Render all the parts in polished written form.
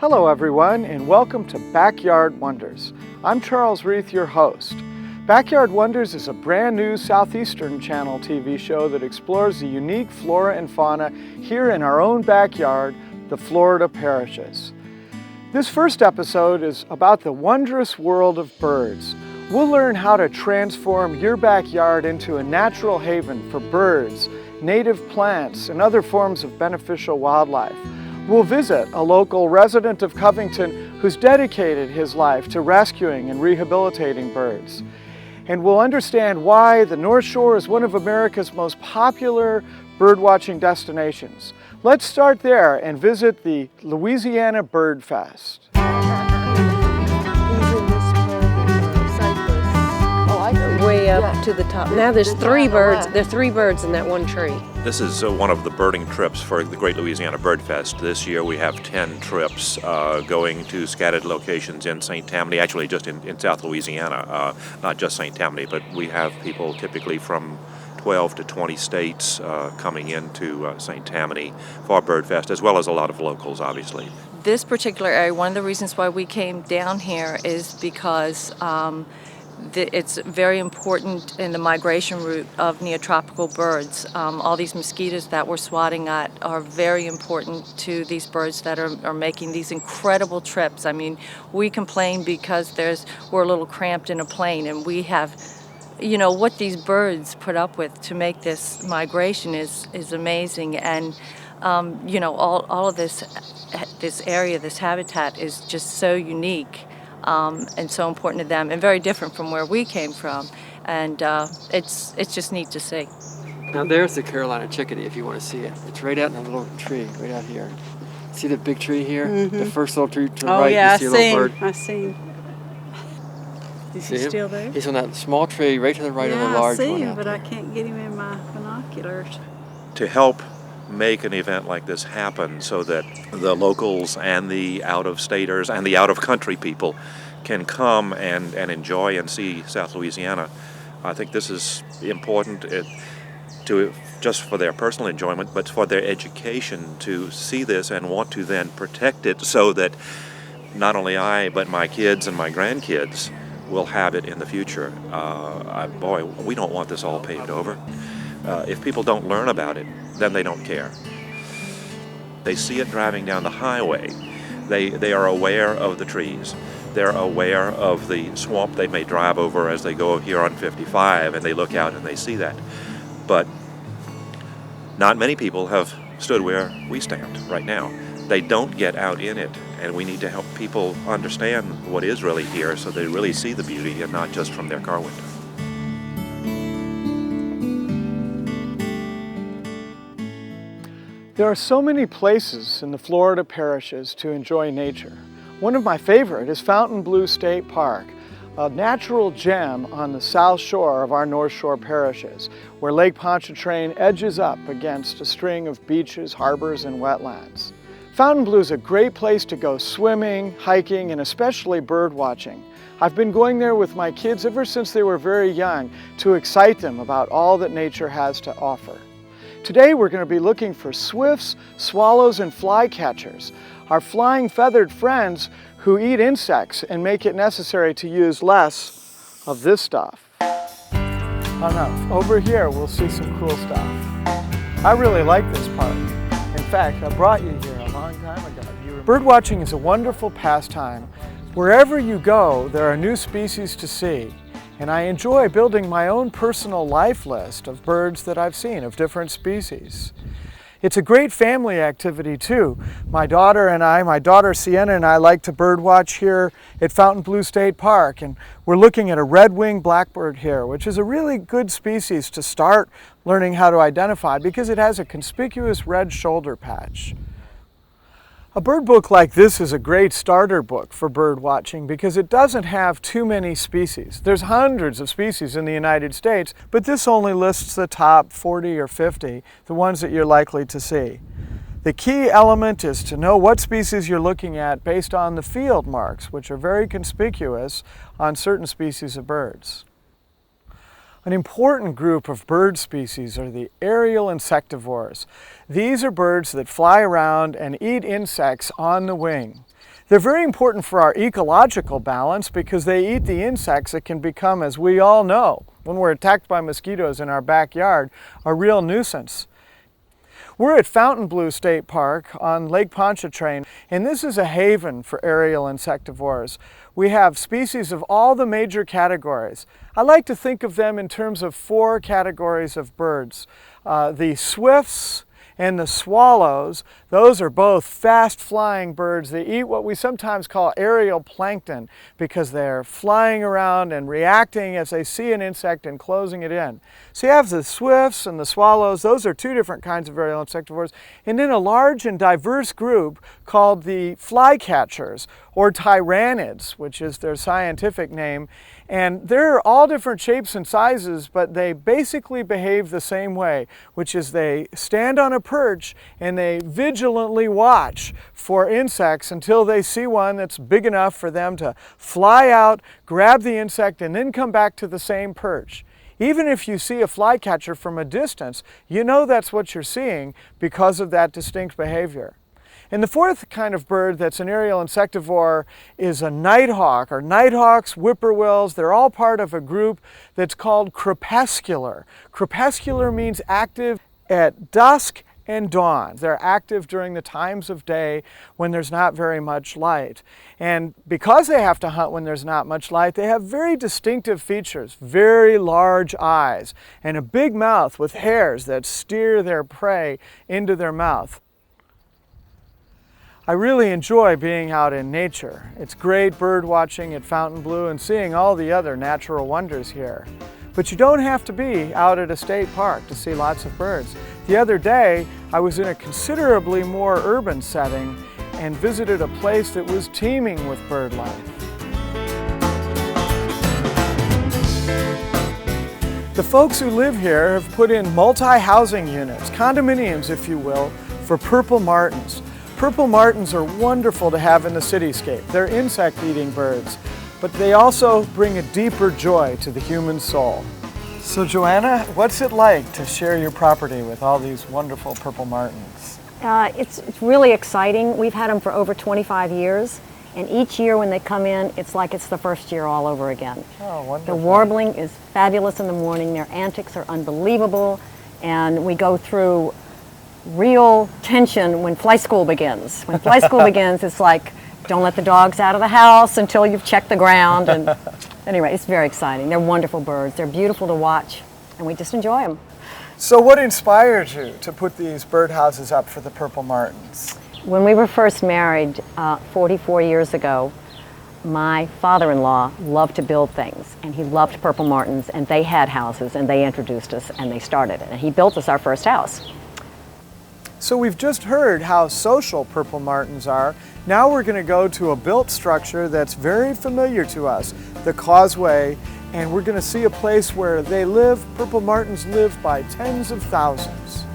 Hello everyone, and welcome to Backyard Wonders. I'm Charles Reith, your host. Backyard Wonders is a brand new Southeastern Channel TV show that explores the unique flora and fauna here in our own backyard, the Florida parishes. This first episode is about the wondrous world of birds. We'll learn how to transform your backyard into a natural haven for birds, native plants, and other forms of beneficial wildlife. We'll visit a local resident of Covington who's dedicated his life to rescuing and rehabilitating birds. And we'll understand why the North Shore is one of America's most popular birdwatching destinations. Let's start there and visit the Louisiana Bird Fest. Way up to the top. Now there's three birds. There are three birds in that one tree. This is one of the birding trips for the Great Louisiana Bird Fest. This year we have 10 trips going to scattered locations in St. Tammany, actually just in South Louisiana, not just St. Tammany, but we have people typically from 12 to 20 states coming into St. Tammany for Bird Fest, as well as a lot of locals, obviously. This particular area, one of the reasons why we came down here is because it's very important in the migration route of neotropical birds. All these mosquitoes that we're swatting at are very important to these birds that are making these incredible trips. I mean, we complain because we're a little cramped in a plane, and we have, you know, what these birds put up with to make this migration is amazing. And you know, all of this area, this habitat is just so unique. And so important to them, and very different from where we came from, and it's just neat to see. Now there's the Carolina chickadee, if you want to see it. It's right out in a little tree, right out here. See the big tree here? Mm-hmm. The first little tree to the right, yeah, you see a little bird. I see him. Is he still there? He's on that small tree right to the right of the large one. Yeah, I see him, out but there. I can't get him in my binoculars. To help make an event like this happen so that the locals and the out-of-staters and the out-of-country people can come and enjoy and see South Louisiana. I think this is important to just for their personal enjoyment, but for their education to see this and want to then protect it so that not only I, but my kids and my grandkids will have it in the future. Boy, we don't want this all paved over. If people don't learn about it, then they don't care. They see it driving down the highway. They are aware of the trees. They're aware of the swamp they may drive over as they go here on 55, and they look out and they see that. But not many people have stood where we stand right now. They don't get out in it, and we need to help people understand what is really here so they really see the beauty and not just from their car window. There are so many places in the Florida parishes to enjoy nature. One of my favorite is Fontainebleau State Park, a natural gem on the south shore of our North Shore parishes, where Lake Pontchartrain edges up against a string of beaches, harbors, and wetlands. Fontainebleau is a great place to go swimming, hiking, and especially bird watching. I've been going there with my kids ever since they were very young to excite them about all that nature has to offer. Today we're going to be looking for swifts, swallows, and flycatchers, our flying feathered friends who eat insects and make it necessary to use less of this stuff. Oh no, over here we'll see some cool stuff. I really like this park. In fact, I brought you here a long time ago. Birdwatching is a wonderful pastime. Wherever you go, there are new species to see. And I enjoy building my own personal life list of birds that I've seen of different species. It's a great family activity too. My daughter Sienna and I like to birdwatch here at Fontainebleau State Park, and we're looking at a red-winged blackbird here, which is a really good species to start learning how to identify because it has a conspicuous red shoulder patch. A bird book like this is a great starter book for bird watching because it doesn't have too many species. There's hundreds of species in the United States, but this only lists the top 40 or 50, the ones that you're likely to see. The key element is to know what species you're looking at based on the field marks, which are very conspicuous on certain species of birds. An important group of bird species are the aerial insectivores. These are birds that fly around and eat insects on the wing. They're very important for our ecological balance because they eat the insects that can become, as we all know, when we're attacked by mosquitoes in our backyard, a real nuisance. We're at Fontainebleau State Park on Lake Pontchartrain, and this is a haven for aerial insectivores. We have species of all the major categories. I like to think of them in terms of 4 categories of birds. The swifts and the swallows, those are both fast-flying birds. They eat what we sometimes call aerial plankton because they're flying around and reacting as they see an insect and closing it in. So you have the swifts and the swallows. Those are 2 different kinds of aerial insectivores. And then a large and diverse group called the flycatchers, or tyrannids, which is their scientific name. And they're all different shapes and sizes, but they basically behave the same way, which is they stand on a perch and they vigilantly watch for insects until they see one that's big enough for them to fly out, grab the insect, and then come back to the same perch. Even if you see a flycatcher from a distance, you know that's what you're seeing because of that distinct behavior. And the 4th kind of bird that's an aerial insectivore is a nighthawk, or nighthawks, whippoorwills. They're all part of a group that's called crepuscular. Crepuscular means active at dusk and dawn. They're active during the times of day when there's not very much light. And because they have to hunt when there's not much light, they have very distinctive features, very large eyes, and a big mouth with hairs that steer their prey into their mouth. I really enjoy being out in nature. It's great bird watching at Fontainebleau and seeing all the other natural wonders here. But you don't have to be out at a state park to see lots of birds. The other day, I was in a considerably more urban setting and visited a place that was teeming with bird life. The folks who live here have put in multi-housing units, condominiums if you will, for purple martins. Purple martins are wonderful to have in the cityscape. They're insect-eating birds, but they also bring a deeper joy to the human soul. So Joanna, what's it like to share your property with all these wonderful purple martins? It's really exciting. We've had them for over 25 years, and each year when they come in, it's like it's the first year all over again. Oh, wonderful. The warbling is fabulous in the morning. Their antics are unbelievable, and we go through real tension when flight school begins. When flight school begins, it's like, don't let the dogs out of the house until you've checked the ground. And anyway, it's very exciting. They're wonderful birds. They're beautiful to watch, and we just enjoy them. So what inspired you to put these birdhouses up for the purple martins? When we were first married 44 years ago, my father-in-law loved to build things, and he loved purple martins, and they had houses, and they introduced us, and they started it. And he built us our first house. So we've just heard how social purple martins are. Now we're going to go to a built structure that's very familiar to us, the Causeway, and we're going to see a place where they live. Purple martins live by tens of thousands.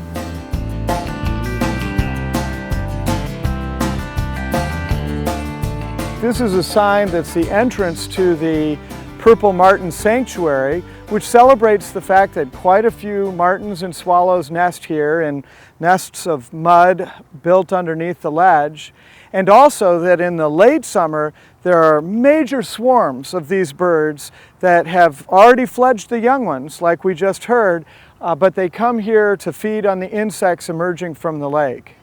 This is a sign that's the entrance to the Purple Martin Sanctuary, which celebrates the fact that quite a few martins and swallows nest here in nests of mud built underneath the ledge, and also that in the late summer there are major swarms of these birds that have already fledged the young ones, like we just heard, but they come here to feed on the insects emerging from the lake.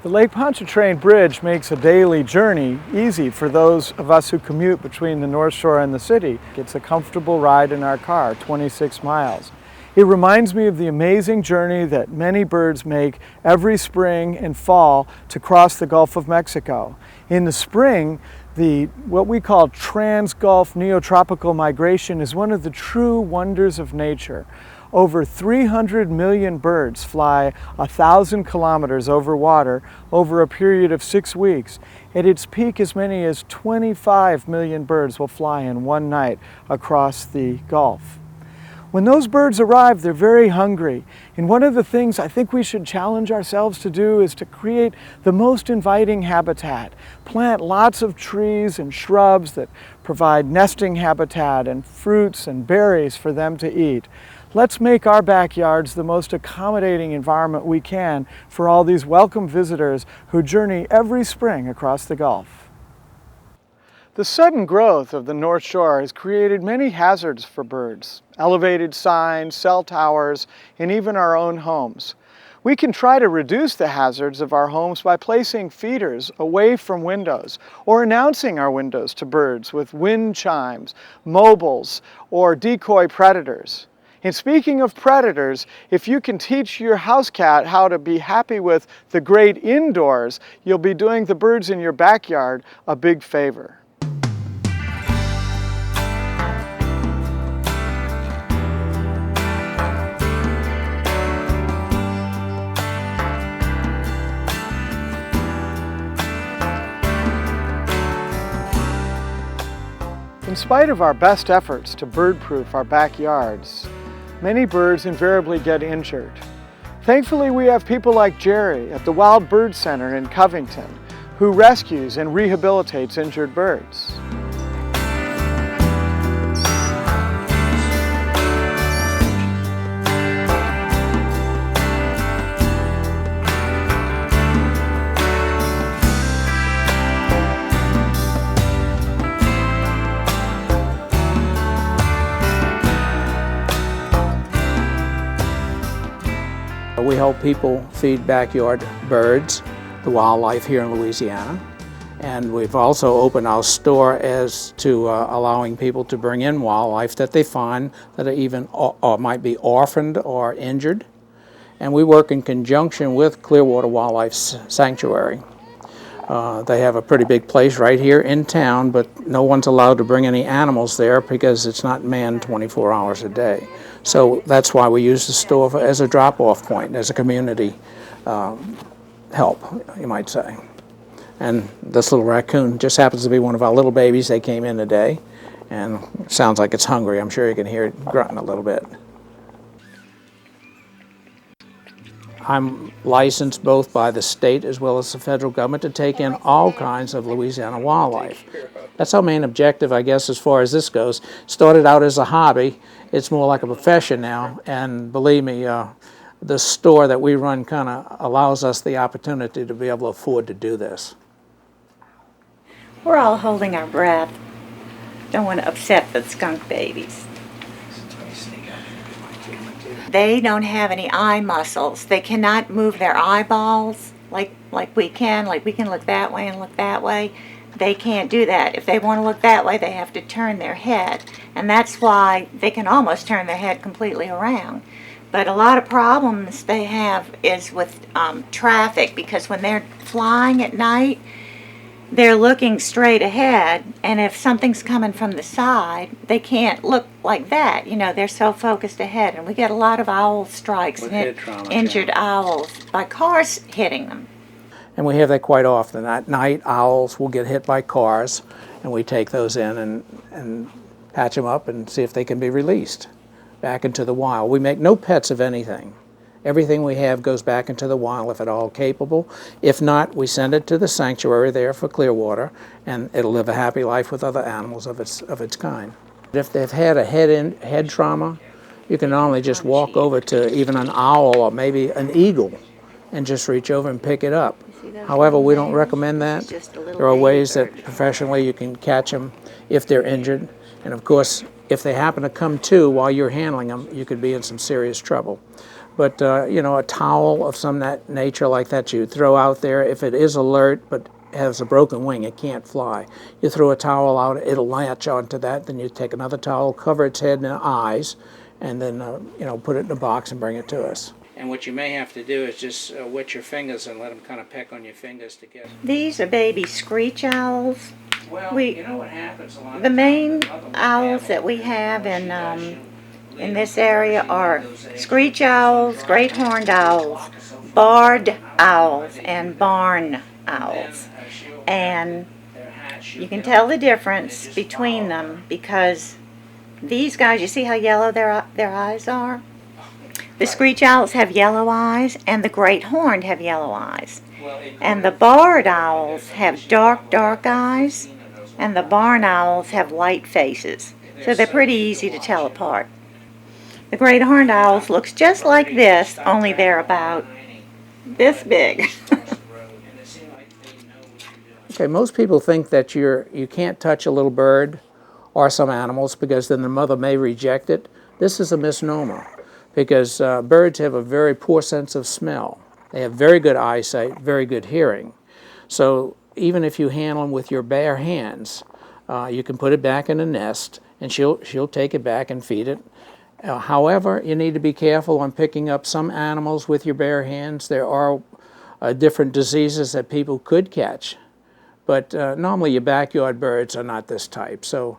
The Lake Pontchartrain Bridge makes a daily journey easy for those of us who commute between the North Shore and the city. It's a comfortable ride in our car, 26 miles. It reminds me of the amazing journey that many birds make every spring and fall to cross the Gulf of Mexico. In the spring, what we call trans-Gulf neotropical migration is one of the true wonders of nature. Over 300 million birds fly 1,000 kilometers over water over a period of 6 weeks. At its peak, as many as 25 million birds will fly in one night across the Gulf. When those birds arrive, they're very hungry. And one of the things I think we should challenge ourselves to do is to create the most inviting habitat. Plant lots of trees and shrubs that provide nesting habitat and fruits and berries for them to eat. Let's make our backyards the most accommodating environment we can for all these welcome visitors who journey every spring across the Gulf. The sudden growth of the North Shore has created many hazards for birds: elevated signs, cell towers, and even our own homes. We can try to reduce the hazards of our homes by placing feeders away from windows or announcing our windows to birds with wind chimes, mobiles, or decoy predators. And speaking of predators, if you can teach your house cat how to be happy with the great indoors, you'll be doing the birds in your backyard a big favor. In spite of our best efforts to bird-proof our backyards, many birds invariably get injured. Thankfully, we have people like Jerry at the Wild Bird Center in Covington, who rescues and rehabilitates injured birds. We help people feed backyard birds, the wildlife here in Louisiana. And we've also opened our store as to allowing people to bring in wildlife that they find that are even or might be orphaned or injured. And we work in conjunction with Clearwater Wildlife Sanctuary. They have a pretty big place right here in town, but no one's allowed to bring any animals there because it's not manned 24 hours a day. So that's why we use the store as a drop-off point, as a community help, you might say. And this little raccoon just happens to be one of our little babies. They came in today, and it sounds like it's hungry. I'm sure you can hear it grunting a little bit. I'm licensed both by the state as well as the federal government to take in all kinds of Louisiana wildlife. That's our main objective, I guess, as far as this goes. Started out as a hobby. It's more like a profession now, and believe me, the store that we run kind of allows us the opportunity to be able to afford to do this. We're all holding our breath. Don't want to upset the skunk babies. They don't have any eye muscles. They cannot move their eyeballs like we can. Like we can look that way and look that way. They can't do that. If they want to look that way, they have to turn their head. And that's why they can almost turn their head completely around. But a lot of problems they have is with traffic, because when they're flying at night, they're looking straight ahead, and if something's coming from the side, they can't look like that. You know, they're so focused ahead, and we get a lot of owl strikes and injured owls by cars hitting them. And we have that quite often. At night, owls will get hit by cars, and we take those in and patch them up and see if they can be released back into the wild. We make no pets of anything. Everything we have goes back into the wild if at all capable. If not, we send it to the sanctuary there for Clearwater, and it'll live a happy life with other animals of its kind. If they've had a head trauma, you can not only just walk over to even an owl or maybe an eagle and just reach over and pick it up. However, we don't recommend that. There are ways that professionally you can catch them if they're injured. And of course, if they happen to come to while you're handling them, you could be in some serious trouble. But, you know, a towel of some nature like that you throw out there, if it is alert but has a broken wing, it can't fly. You throw a towel out, it'll latch onto that, then you take another towel, cover its head and eyes, and then, you know, put it in a box and bring it to us. And what you may have to do is just wet your fingers and let them kind of peck on your fingers to get. These are baby screech owls. Well, you know what happens a lot. The main owls that we have in this area are screech owls, great horned owls, barred owls, and barn owls. And you can tell the difference between them because these guys, you see how yellow their eyes are? The screech owls have yellow eyes, and the great horned have yellow eyes. And the barred owls have dark eyes, and the barn owls have light faces. So they're pretty easy to tell apart. The great horned owls looks just like this, only they're about this big. Okay, most people think that you can't touch a little bird or some animals because then the mother may reject it. This is a misnomer because birds have a very poor sense of smell. They have very good eyesight, very good hearing. So even if you handle them with your bare hands, you can put it back in a nest and she'll take it back and feed it. However, you need to be careful on picking up some animals with your bare hands. There are different diseases that people could catch, but normally your backyard birds are not this type. So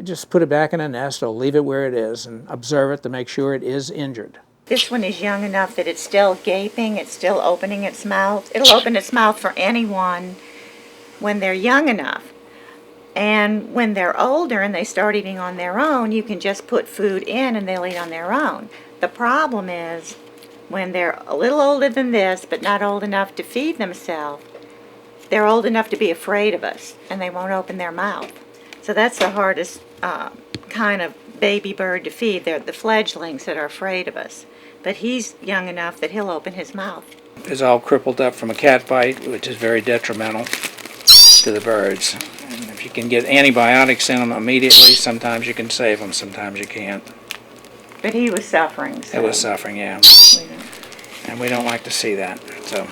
just put it back in a nest or leave it where it is and observe it to make sure it is injured. This one is young enough that it's still gaping, it's still opening its mouth. It'll open its mouth for anyone when they're young enough. And when they're older and they start eating on their own, you can just put food in and they'll eat on their own. The problem is when they're a little older than this, but not old enough to feed themselves, they're old enough to be afraid of us and they won't open their mouth. So that's the hardest kind of baby bird to feed. They're the fledglings that are afraid of us. But he's young enough that he'll open his mouth. It's all crippled up from a cat bite, which is very detrimental to the birds. And if you can get antibiotics in them immediately, sometimes you can save them, sometimes you can't. But he was suffering. So. It was suffering, yeah. And we don't like to see that. So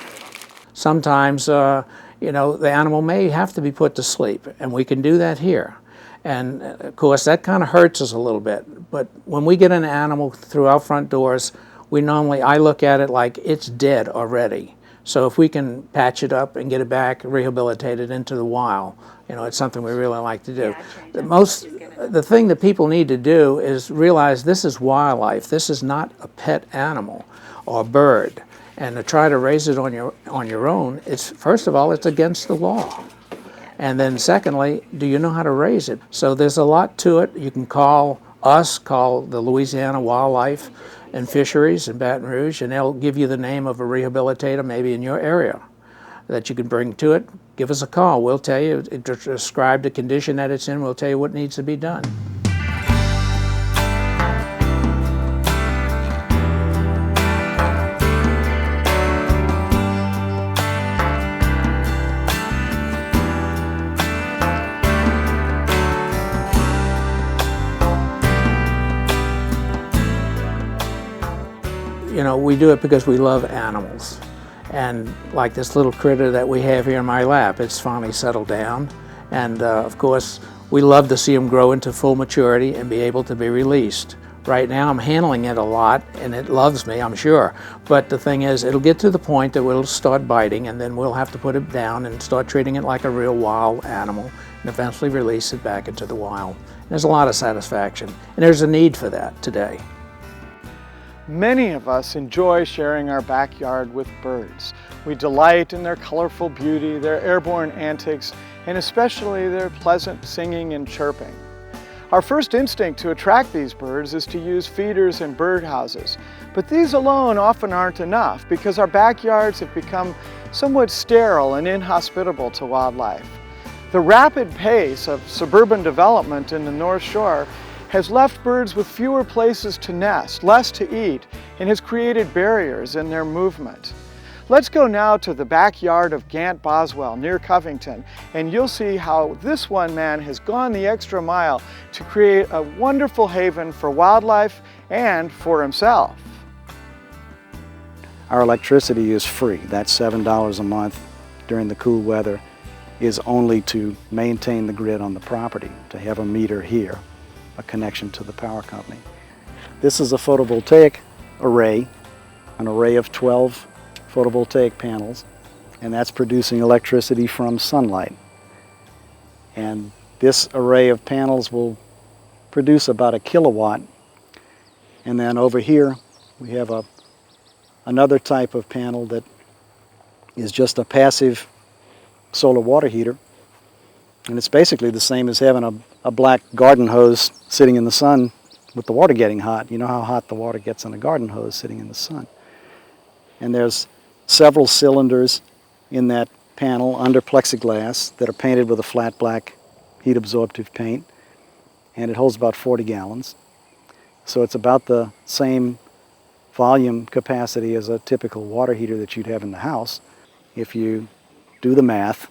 sometimes, you know, the animal may have to be put to sleep, and we can do that here. And of course, that kind of hurts us a little bit. But when we get an animal through our front doors, I look at it like it's dead already. So if we can patch it up and get it back rehabilitated into the wild, you know, it's something we really like to do. The thing that people need to do is realize this is wildlife. This is not a pet animal or bird. And to try to raise it on your own, it's first of all, it's against the law. And then secondly, do you know how to raise it? So there's a lot to it. You can call the Louisiana Wildlife and Fisheries in Baton Rouge, and they'll give you the name of a rehabilitator maybe in your area that you can bring to it. Give us a call. We'll tell you, describe the condition that it's in. We'll tell you what needs to be done. You know, we do it because we love animals. And like this little critter that we have here in my lap, it's finally settled down. And of course, we love to see them grow into full maturity and be able to be released. Right now, I'm handling it a lot, and it loves me, I'm sure. But the thing is, it'll get to the point that we'll start biting, and then we'll have to put it down and start treating it like a real wild animal, and eventually release it back into the wild. And there's a lot of satisfaction, and there's a need for that today. Many of us enjoy sharing our backyard with birds. We delight in their colorful beauty, their airborne antics, and especially their pleasant singing and chirping. Our first instinct to attract these birds is to use feeders and birdhouses, but these alone often aren't enough because our backyards have become somewhat sterile and inhospitable to wildlife. The rapid pace of suburban development in the North Shore has left birds with fewer places to nest, less to eat, and has created barriers in their movement. Let's go now to the backyard of Gant Boswell near Covington, and you'll see how this one man has gone the extra mile to create a wonderful haven for wildlife and for himself. Our electricity is free. That's $7 a month during the cool weather is only to maintain the grid on the property, to have a meter here, a connection to the power company. This is a photovoltaic array, an array of 12 photovoltaic panels, and that's producing electricity from sunlight. And this array of panels will produce about a kilowatt. And then over here we have another type of panel that is just a passive solar water heater. And it's basically the same as having a black garden hose sitting in the sun with the water getting hot. You know how hot the water gets in a garden hose sitting in the sun. And there's several cylinders in that panel under plexiglass that are painted with a flat black heat absorptive paint, and it holds about 40 gallons. So it's about the same volume capacity as a typical water heater that you'd have in the house. If you do the math,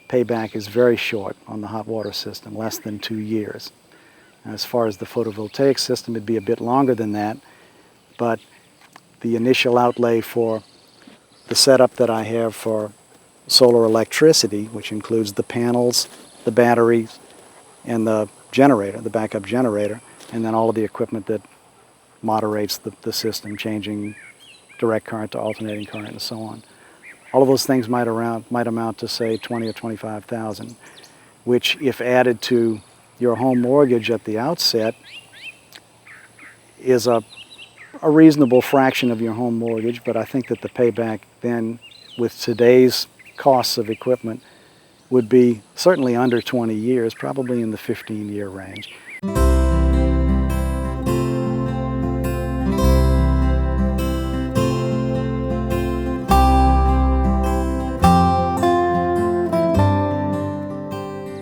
payback is very short on the hot water system, less than 2 years. As far as the photovoltaic system, it'd be a bit longer than that, but the initial outlay for the setup that I have for solar electricity, which includes the panels, the batteries, and the generator, the backup generator, and then all of the equipment that moderates the system, changing direct current to alternating current and so on. All of those things might amount to, say, $20,000 or $25,000, which, if added to your home mortgage at the outset, is a reasonable fraction of your home mortgage, but I think that the payback then, with today's costs of equipment, would be certainly under 20 years, probably in the 15-year range.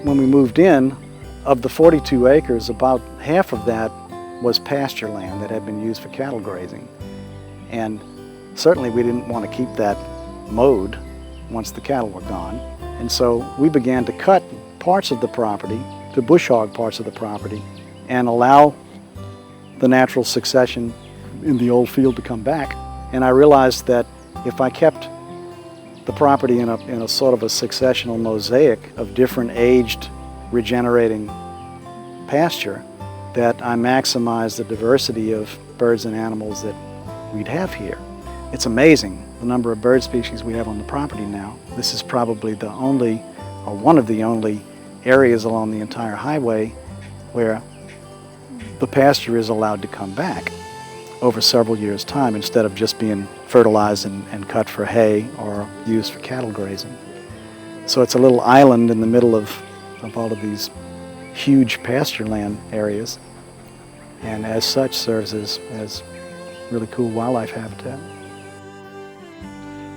When we moved in, of the 42 acres, about half of that was pasture land that had been used for cattle grazing. And certainly we didn't want to keep that mowed once the cattle were gone. And so we began to cut parts of the property, to bush hog parts of the property, and allow the natural succession in the old field to come back. And I realized that if I kept the property in a sort of a successional mosaic of different aged regenerating pasture, that I maximize the diversity of birds and animals that we'd have here. It's amazing the number of bird species we have on the property now. This is probably the only, or one of the only, areas along the entire highway where the pasture is allowed to come back over several years' time instead of just being fertilized and cut for hay or used for cattle grazing. So it's a little island in the middle of all of these huge pasture land areas, and as such serves as really cool wildlife habitat.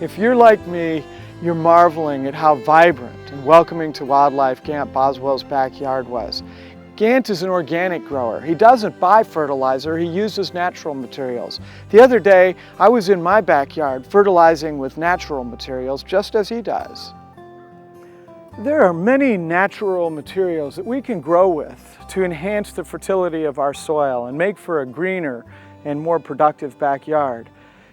If you're like me, you're marveling at how vibrant and welcoming to wildlife Gant Boswell's backyard was. Gant is an organic grower. He doesn't buy fertilizer, he uses natural materials. The other day, I was in my backyard fertilizing with natural materials, just as he does. There are many natural materials that we can grow with to enhance the fertility of our soil and make for a greener and more productive backyard.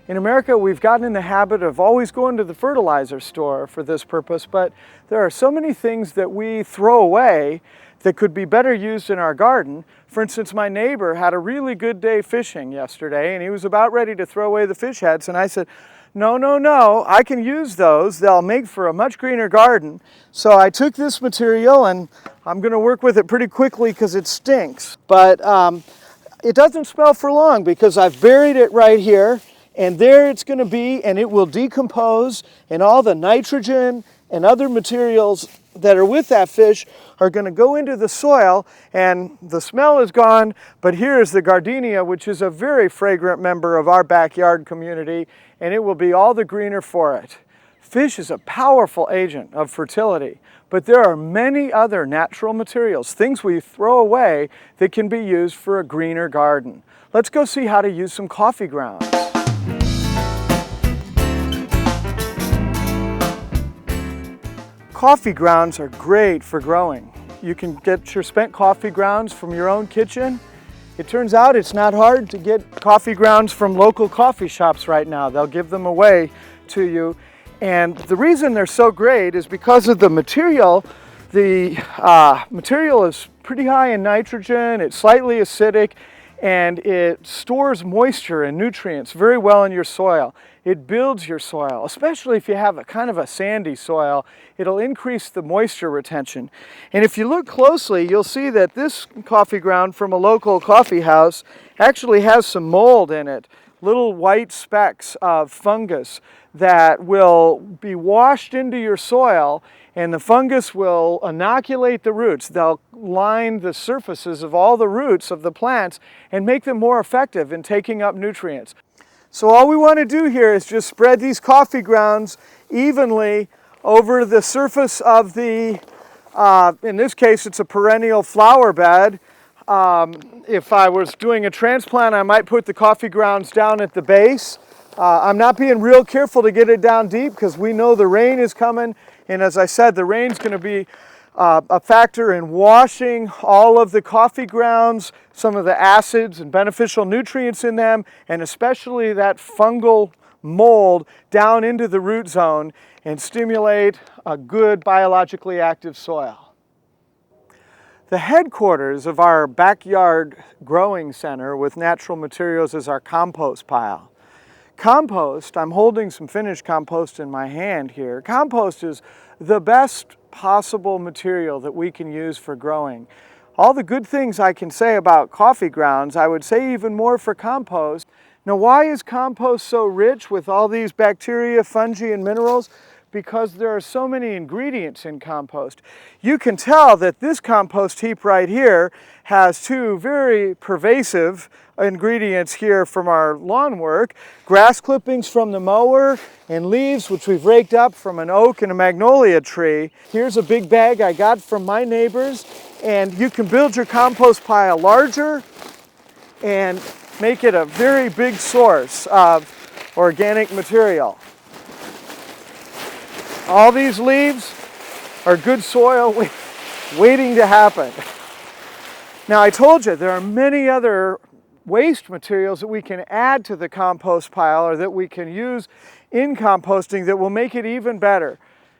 In America, we've gotten in the habit of always going to the fertilizer store for this purpose, but there are so many things that we throw away that could be better used in our garden. For instance, my neighbor had a really good day fishing yesterday, and he was about ready to throw away the fish heads, and I said, no, I can use those. They'll make for a much greener garden. So I took this material, and I'm going to work with it pretty quickly because it stinks. But it doesn't smell for long because I've buried it right here, and there it's going to be, and it will decompose, and all the nitrogen and other materials that are with that fish are going to go into the soil, and the smell is gone. But here is the gardenia, which is a very fragrant member of our backyard community, and it will be all the greener for it. Fish is a powerful agent of fertility, but there are many other natural materials, things we throw away, that can be used for a greener garden. Let's go see how to use some coffee grounds. Coffee grounds are great for growing. You can get your spent coffee grounds from your own kitchen. It turns out it's not hard to get coffee grounds from local coffee shops right now. They'll give them away to you. And the reason they're so great is because of the material. The material is pretty high in nitrogen, it's slightly acidic, and it stores moisture and nutrients very well in your soil. It builds your soil, especially if you have a kind of a sandy soil. It'll increase the moisture retention. And if you look closely, you'll see that this coffee ground from a local coffee house actually has some mold in it, little white specks of fungus that will be washed into your soil, and the fungus will inoculate the roots. They'll line the surfaces of all the roots of the plants and make them more effective in taking up nutrients. So all we want to do here is just spread these coffee grounds evenly over the surface of the, in this case it's a perennial flower bed, If I was doing a transplant, I might put the coffee grounds down at the base. I'm not being real careful to get it down deep because we know the rain is coming. And as I said, the rain's going to be a factor in washing all of the coffee grounds, some of the acids and beneficial nutrients in them, and especially that fungal mold down into the root zone and stimulate a good biologically active soil. The headquarters of our backyard growing center with natural materials is our compost pile. Compost, I'm holding some finished compost in my hand here. Compost is the best possible material that we can use for growing. All the good things I can say about coffee grounds, I would say even more for compost. Now, why is compost so rich with all these bacteria, fungi, and minerals? Because there are so many ingredients in compost. You can tell that this compost heap right here has two very pervasive ingredients here from our lawn work. Grass clippings from the mower and leaves which we've raked up from an oak and a magnolia tree. Here's a big bag I got from my neighbors, and you can build your compost pile larger and make it a very big source of organic material. All these leaves are good soil waiting to happen. Now, I told you there are many other waste materials that we can add to the compost pile or that we can use in composting that will make it even better.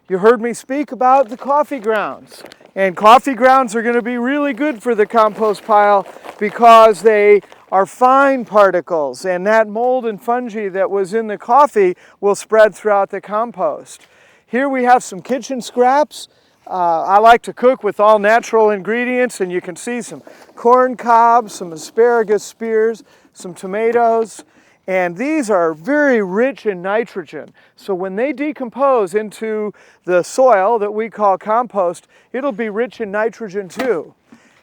You heard me speak about the coffee grounds. And coffee grounds are going to be really good for the compost pile because they are fine particles, and that mold and fungi that was in the coffee will spread throughout the compost. Here we have some kitchen scraps. I like to cook with all natural ingredients, and you can see some corn cobs, some asparagus spears, some tomatoes, and these are very rich in nitrogen. So when they decompose into the soil that we call compost, it'll be rich in nitrogen too.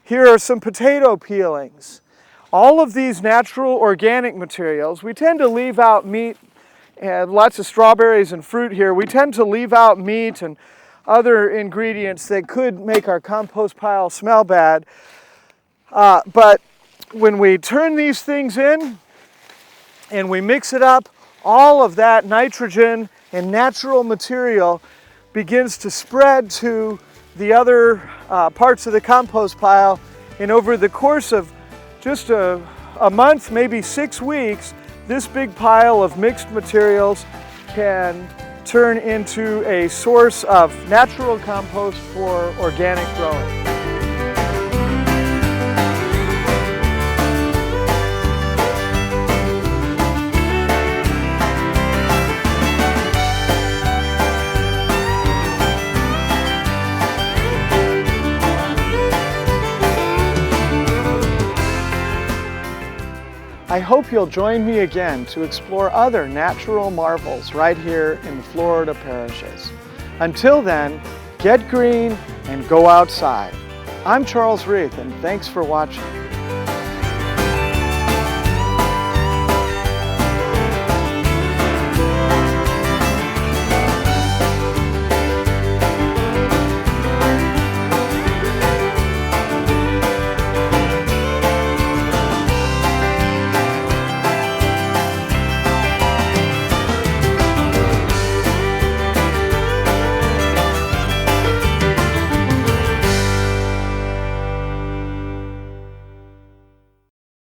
Here are some potato peelings. All of these natural organic materials, we tend to leave out meat and lots of strawberries and fruit here. We tend to leave out meat and other ingredients that could make our compost pile smell bad. But when we turn these things in and we mix it up, all of that nitrogen and natural material begins to spread to the other parts of the compost pile. And over the course of just a month, maybe 6 weeks, this big pile of mixed materials can turn into a source of natural compost for organic growing. I hope you'll join me again to explore other natural marvels right here in the Florida parishes. Until then, get green and go outside. I'm Charles Reith, and thanks for watching.